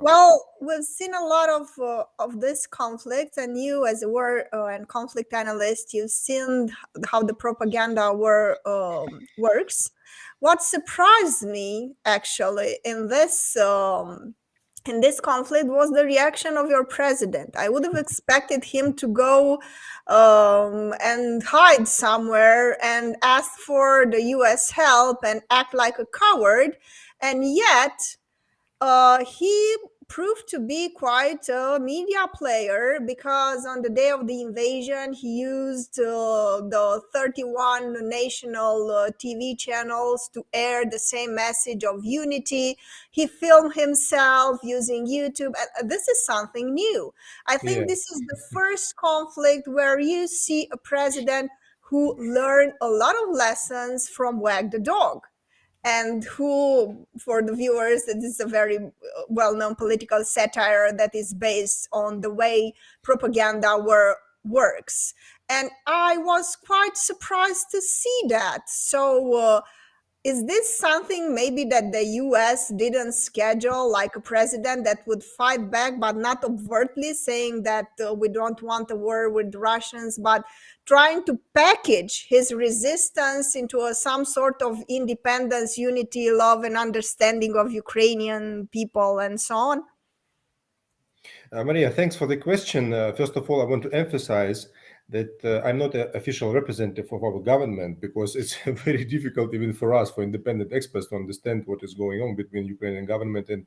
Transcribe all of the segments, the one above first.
Well, we've seen a lot of this conflict, and you, as a war and conflict analyst, you've seen how the propaganda works. What surprised me, actually, in this conflict was the reaction of your president. I would have expected him to go and hide somewhere and ask for the U.S. help and act like a coward, and yet he proved to be quite a media player, because on the day of the invasion he used the 31 national TV channels to air the same message of unity. He filmed himself using YouTube, and this is something new. I Yeah. think this is the first conflict where you see a president who learned a lot of lessons from Wag the Dog, and who, for the viewers, it is a very well-known political satire that is based on the way propaganda works. And I was quite surprised to see that. So is this something maybe that the US didn't schedule, like a president that would fight back, but not overtly saying that we don't want a war with Russians, but trying to package his resistance into some sort of independence, unity, love, and understanding of Ukrainian people, and so on? Maria, thanks for the question. First of all, I want to emphasize that I'm not an official representative of our government, because it's very difficult even for us, for independent experts, to understand what is going on between Ukrainian government and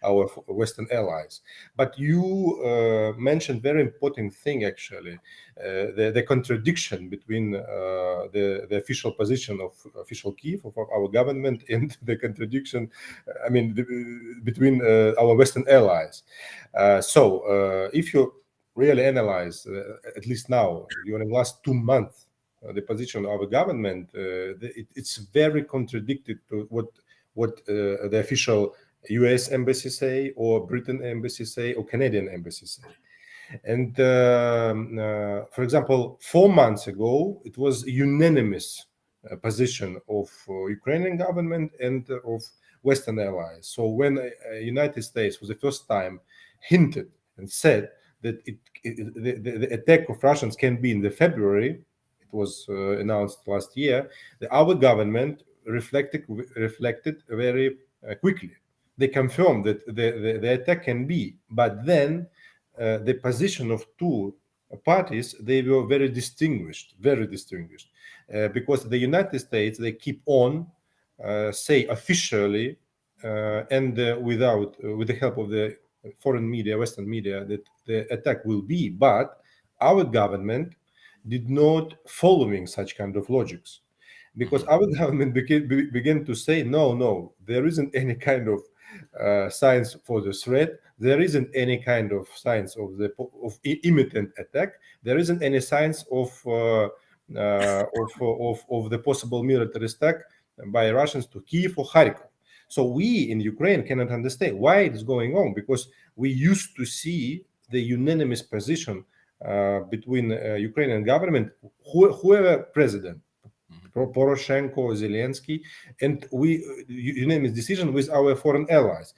our Western allies. But you mentioned very important thing, actually, the contradiction between the official position of official Kiev of our government and the contradiction, between our Western allies. If you really analyze, at least now, during the last 2 months, the position of our government, it's very contradicted to what the official U.S. embassy say, or Britain embassy say, or Canadian embassy say. And for example, 4 months ago, it was a unanimous position of Ukrainian government and of Western allies. So when United States for the first time hinted and said that the attack of Russians can be in the February, it was announced last year, our government reflected very quickly. They confirmed that the attack can be, but then the position of two parties, they were very distinguished, because the United States, they keep on say officially and with the help of the foreign media, Western media, that the attack will be, but our government did not following such kind of logics, because our government began to say, no, there isn't any kind of signs for the threat. There isn't any kind of signs of imminent attack. There isn't any signs of the possible military attack by Russians to Kiev or Kharkov. So we in Ukraine cannot understand why it is going on, because we used to see the unanimous position between Ukrainian government, whoever president, Poroshenko, Zelensky, and we unanimous decision with our foreign allies.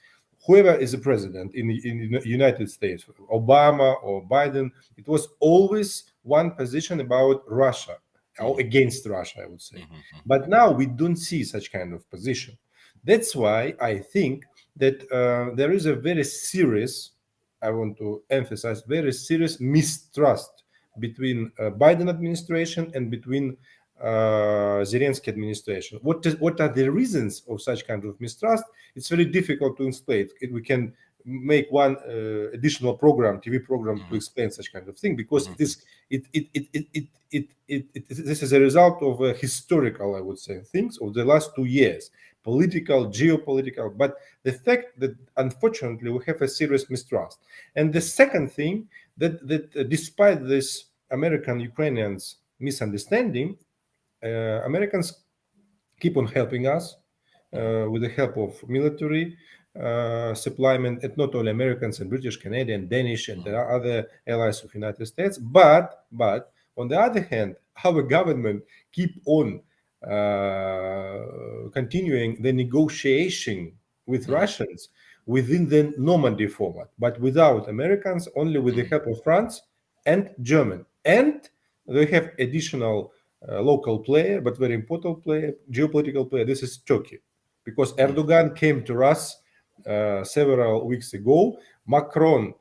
Whoever is the president in the United States, Obama or Biden, it was always one position about Russia or against Russia, I would say. But now we don't see such kind of position. That's why I think that there is a very serious, I want to emphasize, very serious mistrust between Biden administration and between Zelensky administration. What are the reasons of such kind of mistrust? It's very difficult to explain. We can make one additional program, TV program, to explain such kind of thing, because this is a result of historical, I would say, things of the last 2 years, political, geopolitical. But the fact that unfortunately we have a serious mistrust. And the second thing, that despite this American Ukrainians misunderstanding, Americans keep on helping us with the help of military supplement, and not only Americans and British, Canadian, Danish, and there are other allies of United States. But on the other hand, our government keep on continuing the negotiation with Russians within the Normandy format, but without Americans, only with the help of France and German. And they have additional local player, but very important player, geopolitical player. This is Turkey, because Erdogan came to us several weeks ago. Macron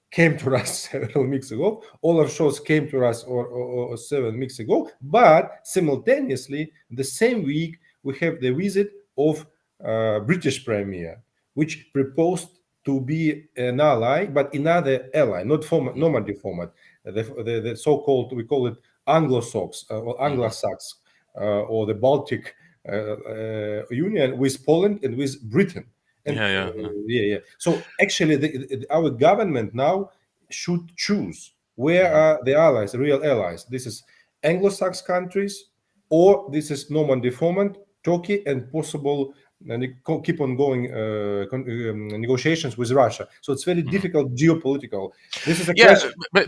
came to us several weeks ago. Olaf Scholz came to us or 7 weeks ago. But simultaneously, the same week, we have the visit of British Premier, which proposed to be an ally, but another ally, not format, Normandy format, the so-called, we call it Anglo-Saxon or Anglo-Saxon or the Baltic Union with Poland and with Britain. And yeah. So actually, our government now should choose where are the allies, the real allies. This is Anglo-Saxon countries, or this is Normandy format, Turkey, and possible keep on going negotiations with Russia. So it's very difficult geopolitical. This is a Yeah, but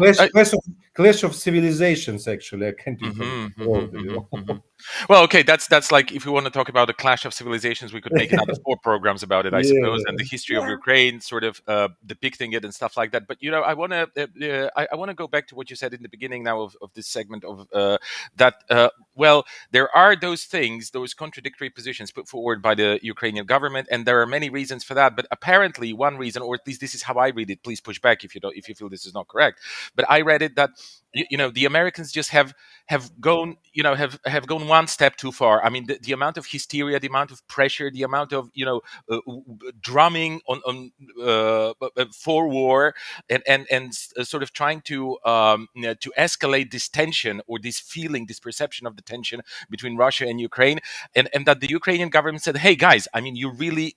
clash of civilizations. Actually, I can't even word it, Well, okay, that's like if we want to talk about a clash of civilizations, we could make another 4 programs about it, I suppose, and the Yeah. history of Yeah. Ukraine, sort of depicting it and stuff like that. But I want to I want to go back to what you said in the beginning now of this segment of that. Well, there are those things, those contradictory positions put forward by the Ukrainian government, and there are many reasons for that. But apparently, one reason, or at least this is how I read it. Please push back if you don't, if you feel this is not correct. But I read it that the Americans just have gone have gone one step too far. I mean, the amount of hysteria, the amount of pressure, the amount of drumming on for war, and sort of trying to to escalate this tension or this feeling, this perception of the tension between Russia and Ukraine, and that the Ukrainian government said, hey guys, I mean, you really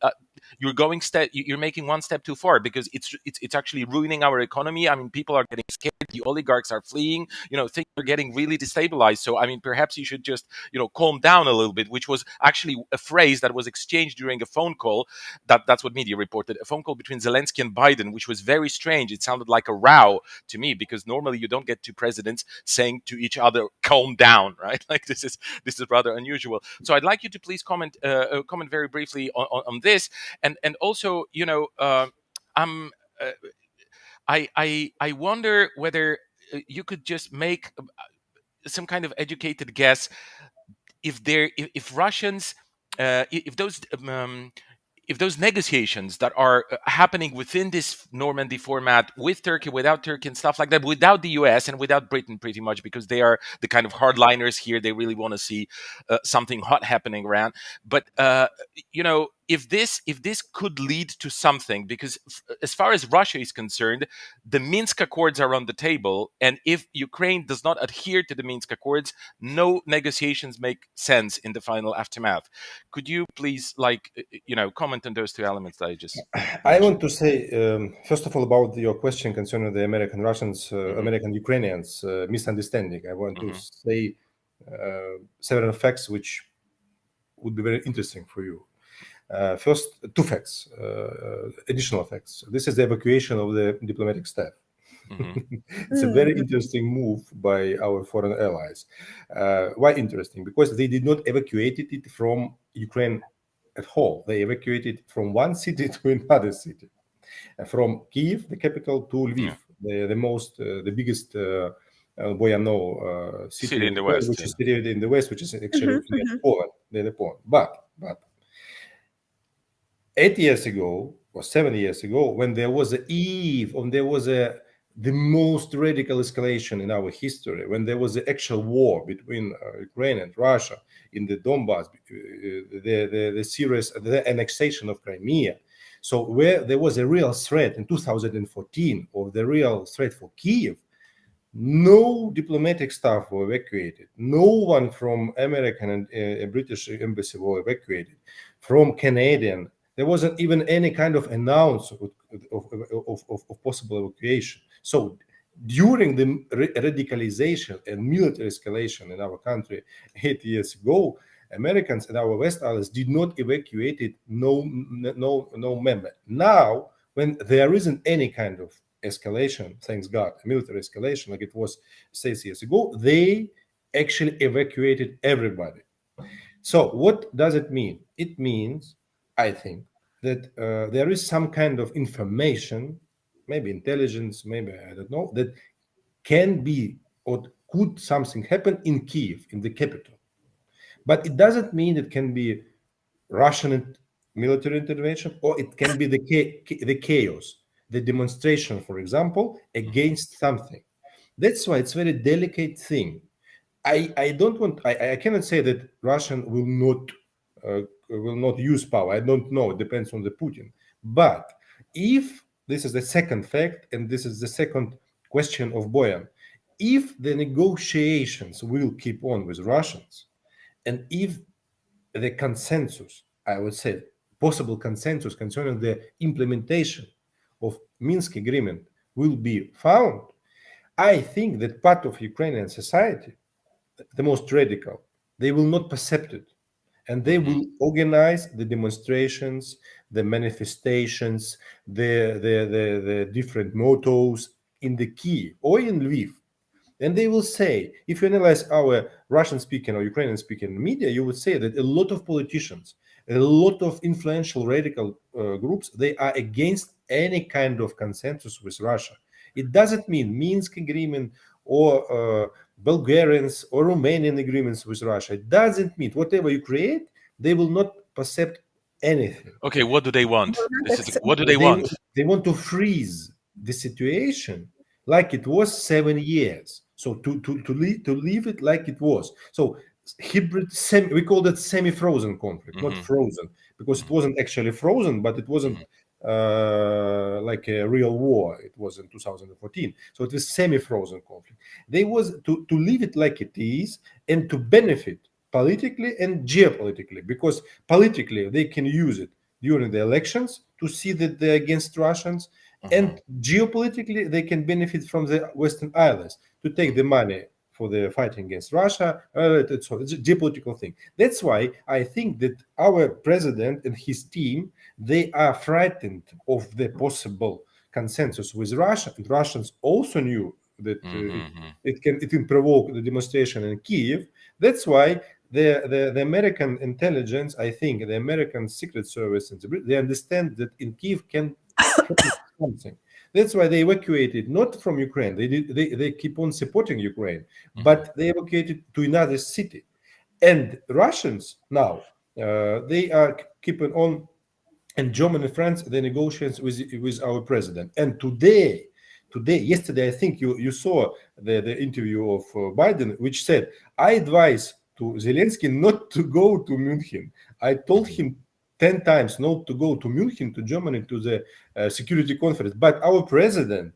you're making one step too far, because it's actually ruining our economy. I mean, people are getting scared, the oligarchs are fleeing, things are getting really destabilized. So I mean, perhaps you should just calm down a little bit, which was actually a phrase that was exchanged during a phone call. That's what media reported, a phone call between Zelensky and Biden, which was very strange. It sounded like a row to me, because normally you don't get two presidents saying to each other, calm down, right? Like this is rather unusual. So I'd like you to please comment very briefly on this, and also I'm I wonder whether you could just make some kind of educated guess if Russians if those negotiations that are happening within this Normandy format with Turkey, without Turkey and stuff like that, without the US and without Britain, pretty much, because they are the kind of hardliners here. They really want to see something hot happening around. But if this could lead to something, because as far as Russia is concerned, the Minsk Accords are on the table, and if Ukraine does not adhere to the Minsk Accords, no negotiations make sense in the final aftermath. Could you please, comment on those two elements that I just I mentioned? want to say, first of all, about your question concerning the American Russians, Hmm. American Ukrainians misunderstanding. I want to Hmm. say several facts which would be very interesting for you. First, two facts, additional facts. This is the evacuation of the diplomatic staff. Hmm. It's a very interesting move by our foreign allies. Why interesting? Because they did not evacuate it from Ukraine at whole. They evacuated from one city to another city, from Kiev, the capital, to Lviv, Yeah. the biggest Boyano city City in in the Ukraine, West. which Yeah. is situated in the west, which is actually Mhm, near mhm, Poland, But 8 years ago or 7 years ago, when there was the most radical escalation in our history, when there was the actual war between Ukraine and Russia in the Donbass, the annexation of Crimea. So where there was a real threat in 2014, or the real threat for Kiev, no diplomatic staff were evacuated. No one from American and British embassy were evacuated. From Canadian, there wasn't even any kind of announcement of possible evacuation. So during the radicalization and military escalation in our country 8 years ago, Americans and our West allies did not evacuate it. No member. Now, when there isn't any kind of escalation, thanks God, military escalation like it was 6 years ago, they actually evacuated everybody. So what does it mean? It means, I think, that there is some kind of information, maybe intelligence, maybe I don't know, that can be or could something happen in Kiev, in the capital. But it doesn't mean it can be Russian military intervention, or it can be the chaos, the demonstration, for example, against something. That's why it's a very delicate thing. I don't want. I cannot say that Russian will not use power. I don't know. It depends on the Putin. But if this is the second fact, and this is the second question of Boyan, if the negotiations will keep on with Russians, and if the consensus, I would say, possible consensus concerning the implementation of Minsk agreement will be found, I think that part of Ukrainian society, the most radical, they will not accept it. And they will organize the demonstrations, the manifestations, the different mottos in the Kiev or in Lviv. And they will say, if you analyze our Russian speaking or Ukrainian speaking media, you would say that a lot of politicians, a lot of influential radical groups, they are against any kind of consensus with Russia. It doesn't mean Minsk agreement or Bulgarians or Romanian agreements with Russia. It doesn't mean whatever you create, they will not accept anything. Okay, what do they want? What do they They, want? they want to freeze the situation like it was 7 years. So to leave it like it was. So hybrid we call that semi-frozen conflict, not frozen, because it wasn't actually frozen, but it wasn't like a real war. It was in 2014. So it was semi-frozen conflict. They was to leave it like it is and to benefit politically and geopolitically, because politically they can use it during the elections to see that they're against Russians, and geopolitically they can benefit from the Western allies to take the money for the fighting against Russia. So it's a geopolitical thing. That's why I think that our president and his team, they are frightened of the possible consensus with Russia. And Russians also knew that it can provoke the demonstration in Kiev. That's why the American intelligence, I think, the American Secret Service, and they understand that in Kiev can happen something. That's why they evacuated not from Ukraine. They keep on supporting Ukraine, but they evacuated to another city. And Russians now they are keeping on, and Germany and France, the negotiations with our president. And yesterday, I think you saw the interview of Biden, which said, I advise to Zelensky not to go to München. I told him 10 times not to go to München, to Germany, to the security conference. But our president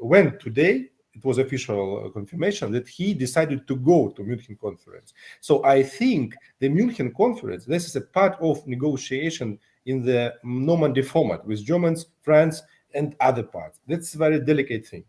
went today. It was official confirmation that he decided to go to München conference. So I think the München conference, this is a part of negotiation in the Normandy format with Germans, France, and other parts. That's a very delicate thing.